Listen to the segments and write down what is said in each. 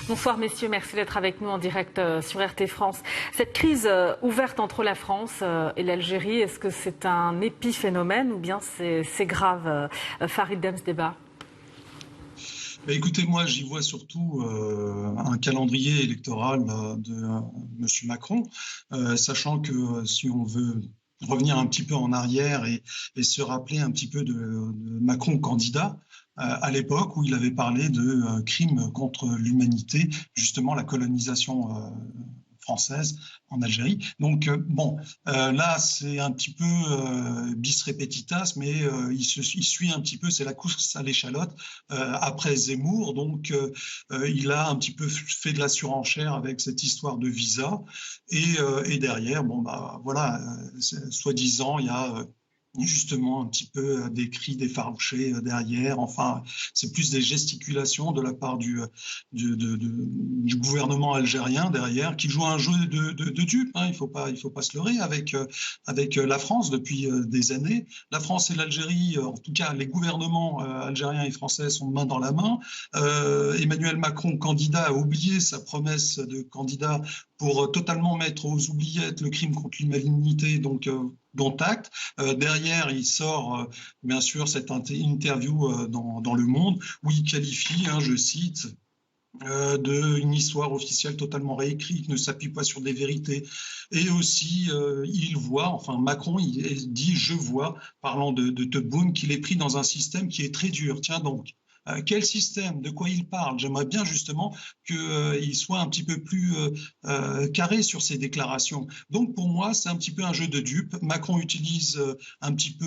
Bonsoir messieurs, merci d'être avec nous en direct sur RT France. Cette crise ouverte entre la France et l'Algérie, est-ce que c'est un épiphénomène ou bien c'est grave, Farid Demsdeba? Écoutez, moi j'y vois surtout un calendrier électoral de M. Macron, sachant que si on veut revenir un petit peu en arrière et se rappeler un petit peu de Macron candidat, à l'époque où il avait parlé de crimes contre l'humanité, justement la colonisation française en Algérie. Donc là c'est un petit peu bis repetitas, mais il suit un petit peu, c'est la course à l'échalote après Zemmour. Donc il a un petit peu fait de la surenchère avec cette histoire de visa et derrière, soi-disant il y a justement un petit peu des cris d'effarouchés derrière. Enfin, c'est plus des gesticulations de la part du gouvernement algérien derrière, qui joue un jeu de dupe. Hein. Il faut pas se leurrer avec la France depuis des années. La France et l'Algérie, en tout cas les gouvernements algériens et français sont main dans la main. Emmanuel Macron, candidat, a oublié sa promesse de candidat pour totalement mettre aux oubliettes le crime contre l'humanité, donc dont acte. Derrière, il sort, bien sûr, cette interview dans Le Monde, où il qualifie, je cite, d'une histoire officielle totalement réécrite, qui ne s'appuie pas sur des vérités. Et aussi, il voit, enfin Macron, il dit « je vois », parlant de Tebboune, qu'il est pris dans un système qui est très dur. Tiens donc, quel système? De quoi il parle? J'aimerais bien justement qu'il soit un petit peu plus carré sur ses déclarations. Donc pour moi, c'est un petit peu un jeu de dupes. Macron utilise un petit peu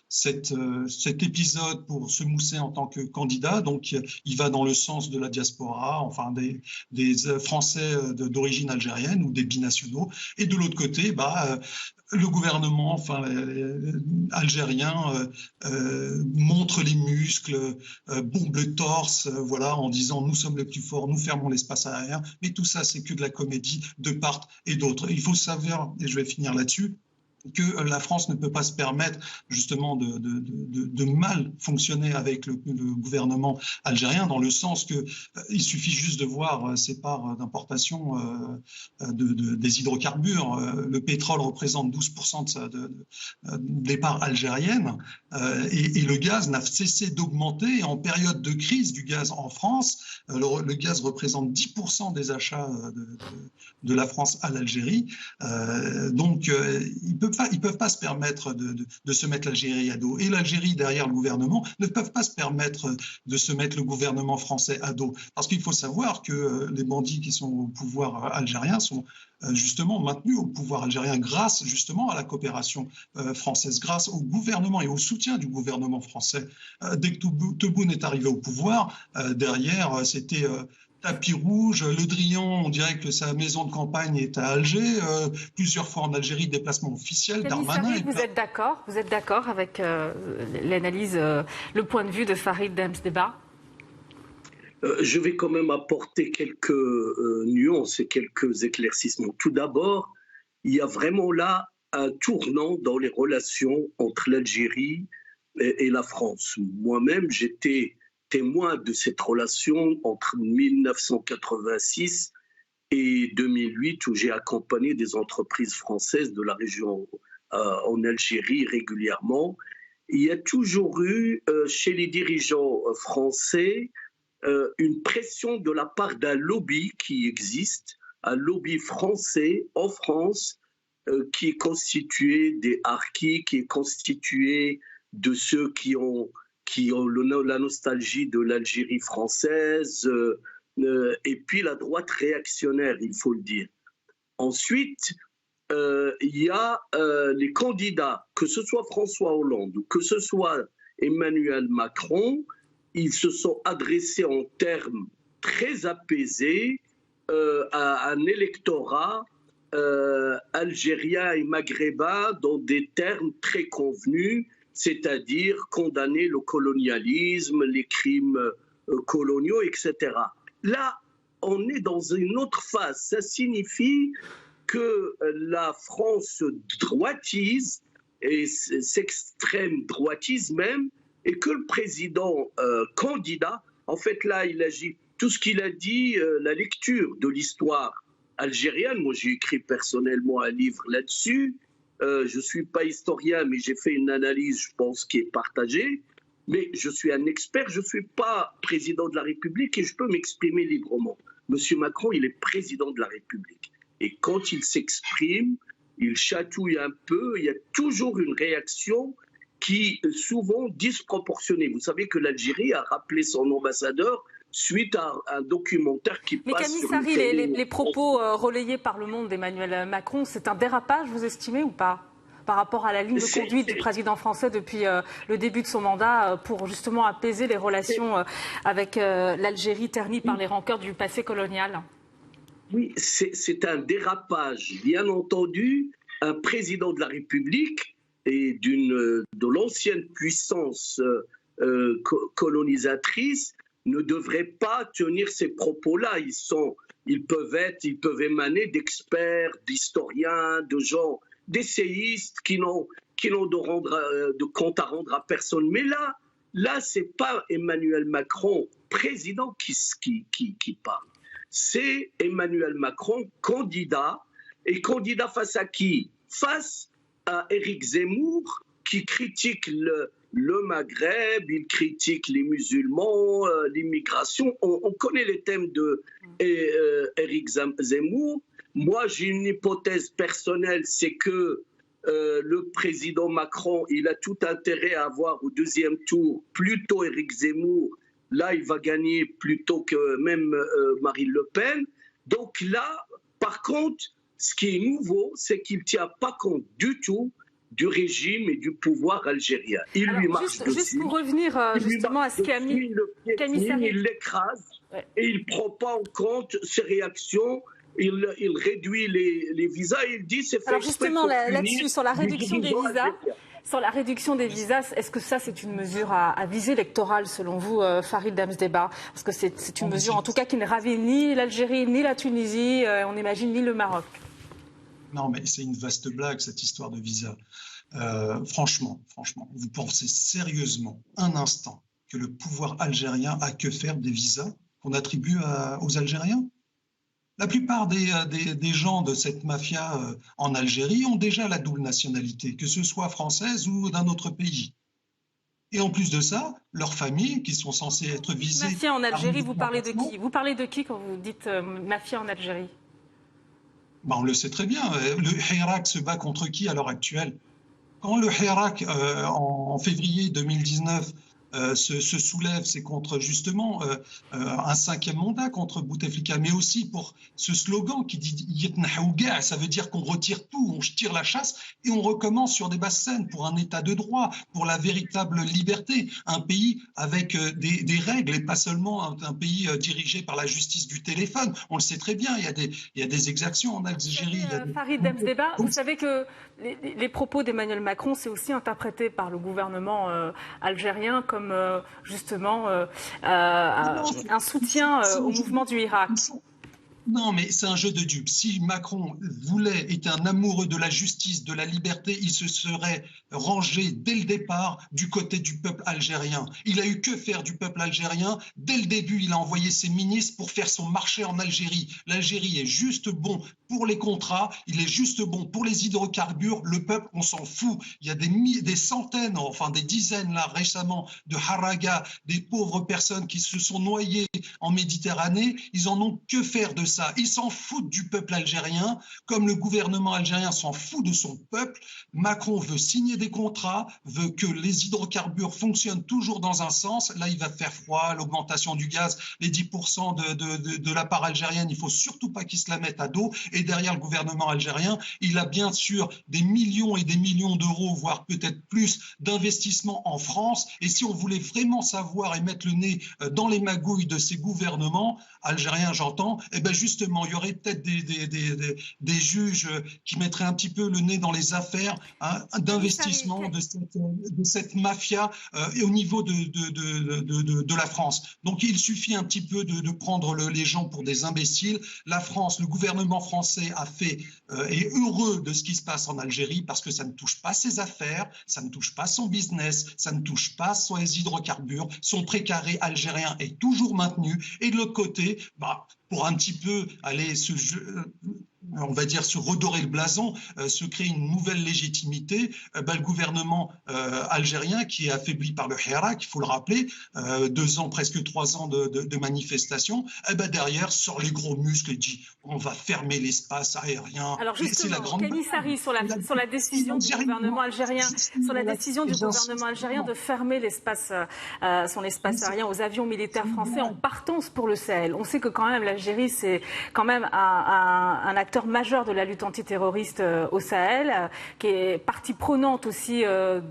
cet épisode pour se mousser en tant que candidat. Donc, il va dans le sens de la diaspora, enfin des Français d'origine algérienne ou des binationaux. Et de l'autre côté, le gouvernement algérien montre les muscles, bombe le torse, en disant « nous sommes les plus forts, nous fermons l'espace aérien ». Mais tout ça, c'est que de la comédie de part et d'autre. Il faut savoir, et je vais finir là-dessus, que la France ne peut pas se permettre justement de mal fonctionner avec le gouvernement algérien, dans le sens que il suffit juste de voir ces parts d'importation des hydrocarbures. Le pétrole représente 12% des parts algériennes et le gaz n'a cessé d'augmenter. En période de crise du gaz en France, le gaz représente 10% des achats de la France à l'Algérie. Donc, ils peuvent pas se permettre de se mettre l'Algérie à dos. Et l'Algérie, derrière le gouvernement, ne peuvent pas se permettre de se mettre le gouvernement français à dos. Parce qu'il faut savoir que les bandits qui sont au pouvoir algérien sont justement maintenus au pouvoir algérien grâce justement à la coopération française, grâce au gouvernement et au soutien du gouvernement français. Dès que Tebboune est arrivé au pouvoir, derrière, c'était... tapis rouge, Le Drian, on dirait que sa maison de campagne est à Alger, plusieurs fois en Algérie, déplacement officiel, Darmanin... Vous êtes d'accord avec l'analyse, le point de vue de Farid Demsdeba? Je vais quand même apporter quelques nuances et quelques éclaircissements. Tout d'abord, il y a vraiment là un tournant dans les relations entre l'Algérie et la France. Moi-même, j'étais témoin de cette relation entre 1986 et 2008, où j'ai accompagné des entreprises françaises de la région en Algérie régulièrement. Il y a toujours eu chez les dirigeants français une pression de la part d'un lobby qui existe, un lobby français en France qui est constitué des harkis, qui est constitué de ceux qui ont la nostalgie de l'Algérie française, et puis la droite réactionnaire, il faut le dire. Ensuite, il y a les candidats, que ce soit François Hollande ou que ce soit Emmanuel Macron, ils se sont adressés en termes très apaisés à un électorat algérien et maghrébin dans des termes très convenus, c'est-à-dire condamner le colonialisme, les crimes coloniaux, etc. Là, on est dans une autre phase. Ça signifie que la France droitise, et s'extrême droitise même, et que le président candidat, en fait là, il agit tout ce qu'il a dit, la lecture de l'histoire algérienne. Moi, j'ai écrit personnellement un livre là-dessus. Je ne suis pas historien, mais j'ai fait une analyse, je pense, qui est partagée. Mais je suis un expert, je ne suis pas président de la République et je peux m'exprimer librement. Monsieur Macron, il est président de la République. Et quand il s'exprime, il chatouille un peu, il y a toujours une réaction qui est souvent disproportionnée. Vous savez que l'Algérie a rappelé son ambassadeur suite à un documentaire qui Mais passe Camille sur une Sarri, télé. les propos relayés par Le Monde d'Emmanuel Macron, c'est un dérapage, vous estimez, ou pas, par rapport à la ligne de conduite du président français depuis le début de son mandat pour justement apaiser les relations avec l'Algérie ternie par les rancœurs du passé colonial? Oui, c'est un dérapage. Bien entendu, un président de la République et de l'ancienne puissance colonisatrice ne devrait pas tenir ces propos-là. Ils peuvent émaner d'experts, d'historiens, de gens, d'essayistes qui n'ont de compte à rendre à personne. Mais là, c'est pas Emmanuel Macron, président, qui parle. C'est Emmanuel Macron, candidat. Et candidat face à qui? Face à Éric Zemmour, qui critique le Maghreb, il critique les musulmans, l'immigration. On connaît les thèmes de Éric Zemmour. Moi, j'ai une hypothèse personnelle, c'est que le président Macron, il a tout intérêt à avoir au deuxième tour plutôt Éric Zemmour. Là, il va gagner plutôt que même Marine Le Pen. Donc là, par contre, ce qui est nouveau, c'est qu'il ne tient pas compte du tout du régime et du pouvoir algérien. Il lui marche dessus. Juste pour revenir justement à ce qu'a mis Camille Sarri. Il l'écrase et il ne prend pas en compte ses réactions. Il réduit les visas et il dit c'est fait. Alors justement là-dessus, sur la réduction des visas. Sur la réduction des visas, est-ce que ça, c'est une mesure à visée électorale, selon vous, Farid Damsdeba? Parce que c'est une mesure, en tout cas, qui ne ravit ni l'Algérie, ni la Tunisie, on imagine, ni le Maroc. Non, mais c'est une vaste blague, cette histoire de visa. Franchement, vous pensez sérieusement, un instant, que le pouvoir algérien a que faire des visas qu'on attribue aux Algériens? La plupart des gens de cette mafia en Algérie ont déjà la double nationalité, que ce soit française ou d'un autre pays. Et en plus de ça, leurs familles, qui sont censées être visées... Mafia en Algérie, vous parlez de qui? Vous parlez de qui quand vous dites mafia en Algérie? On le sait très bien. Le Hirak se bat contre qui à l'heure actuelle? Quand le Hirak, en février 2019, se soulève, c'est contre justement un 5e mandat contre Bouteflika, mais aussi pour ce slogan qui dit Yetnahaouga, ça veut dire qu'on retire tout, on tire la chasse et on recommence sur des basses scènes pour un état de droit, pour la véritable liberté, un pays avec des règles et pas seulement un pays dirigé par la justice du téléphone. On le sait très bien, il y a des exactions en Algérie. Farid Damsdeba, vous savez que les propos d'Emmanuel Macron, c'est aussi interprété par le gouvernement algérien comme justement un soutien au mouvement du Hirak. Non, mais c'est un jeu de dupes. Si Macron était un amoureux de la justice, de la liberté, il se serait rangé dès le départ du côté du peuple algérien. Il a eu que faire du peuple algérien. Dès le début, il a envoyé ses ministres pour faire son marché en Algérie. L'Algérie est juste bon pour les contrats, il est juste bon pour les hydrocarbures. Le peuple, on s'en fout. Il y a des centaines, enfin des dizaines là récemment de haragas, des pauvres personnes qui se sont noyées en Méditerranée. Ils en ont que faire de ça. Ils s'en foutent du peuple algérien, comme le gouvernement algérien s'en fout de son peuple. Macron veut signer des contrats, veut que les hydrocarbures fonctionnent toujours dans un sens. Là, il va faire froid, l'augmentation du gaz, les 10% de la part algérienne, il ne faut surtout pas qu'ils se la mettent à dos. Et derrière le gouvernement algérien, il a bien sûr des millions et des millions d'euros, voire peut-être plus, d'investissements en France. Et si on voulait vraiment savoir et mettre le nez dans les magouilles de ces gouvernements algériens, j'entends, eh ben justement, il y aurait peut-être des juges qui mettraient un petit peu le nez dans les affaires d'investissement de cette mafia et au niveau de la France. Donc il suffit un petit peu de prendre les gens pour des imbéciles. La France, le gouvernement français français est heureux de ce qui se passe en Algérie parce que ça ne touche pas ses affaires, ça ne touche pas son business, ça ne touche pas ses hydrocarbures, son précaré algérien est toujours maintenu. Et de l'autre côté, pour un petit peu aller on va dire se redorer le blason, se créer une nouvelle légitimité, le gouvernement algérien qui est affaibli par le Hirak, il faut le rappeler, 2 ans, presque 3 ans de manifestations, derrière sort les gros muscles et dit on va fermer l'espace aérien. Alors justement, Kami Sari, sur la décision du gouvernement algérien, de fermer son espace aérien aux avions militaires français en partance pour le Sahel. On sait que quand même l'Algérie, c'est quand même un acteur majeur de la lutte antiterroriste au Sahel, qui est partie prenante aussi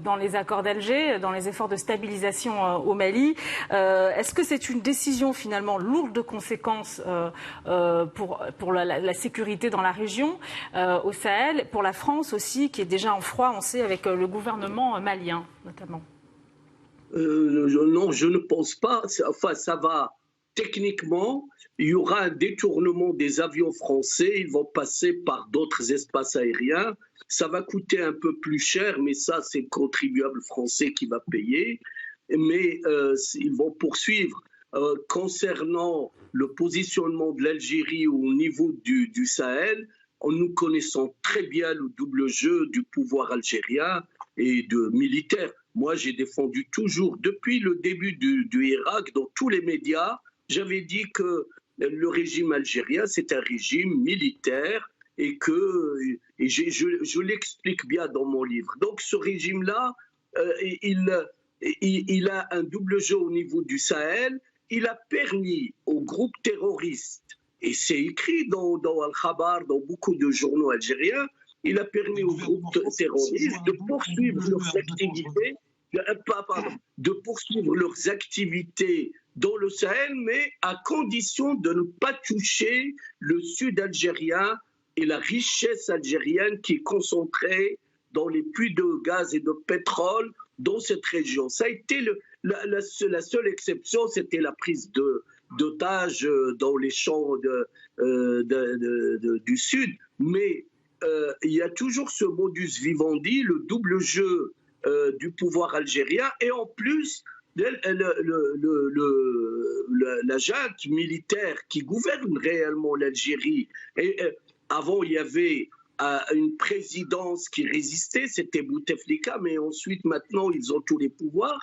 dans les accords d'Alger, dans les efforts de stabilisation au Mali. Est-ce que c'est une décision finalement lourde de conséquences pour la sécurité dans la région, au Sahel, pour la France aussi, qui est déjà en froid, on sait, avec le gouvernement malien notamment? Non, je ne pense pas. Enfin, ça va. Techniquement, il y aura un détournement des avions français, ils vont passer par d'autres espaces aériens. Ça va coûter un peu plus cher, mais ça, c'est le contribuable français qui va payer. Mais ils vont poursuivre. Concernant le positionnement de l'Algérie au niveau du Sahel, nous connaissons très bien le double jeu du pouvoir algérien et de militaire. Moi, j'ai défendu toujours, depuis le début du Irak, dans tous les médias, j'avais dit que le régime algérien, c'est un régime militaire et je l'explique bien dans mon livre. Donc ce régime-là, il a un double jeu au niveau du Sahel. Il a permis aux groupes terroristes, et c'est écrit dans Al-Khabar, dans beaucoup de journaux algériens, il a permis aux groupes terroristes de poursuivre leurs activités dans le Sahel, mais à condition de ne pas toucher le sud algérien et la richesse algérienne qui est concentrée dans les puits de gaz et de pétrole dans cette région. Ça a été la seule exception, c'était la prise d'otages dans les champs du sud. Mais il y a toujours ce modus vivendi, le double jeu du pouvoir algérien, et en plus la junte militaire qui gouverne réellement l'Algérie. Avant, il y avait une présidence qui résistait, c'était Bouteflika, mais ensuite, maintenant, ils ont tous les pouvoirs.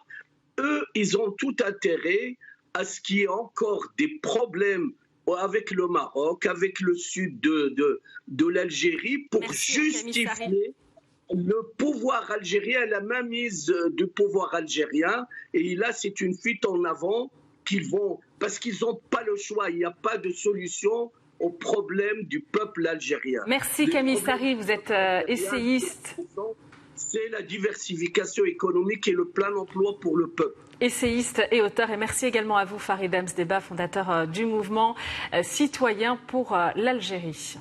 Eux, ils ont tout intérêt à ce qu'il y ait encore des problèmes avec le Maroc, avec le sud de l'Algérie, pour justifier le pouvoir algérien, la mainmise du pouvoir algérien. Et là, c'est une fuite en avant parce qu'ils n'ont pas le choix, il n'y a pas de solution au problème du peuple algérien. Merci Kami Sari, vous êtes essayiste. C'est la diversification économique et le plein emploi pour le peuple. Essayiste et auteur, et merci également à vous Farid Amsdeba, fondateur du mouvement citoyen pour l'Algérie.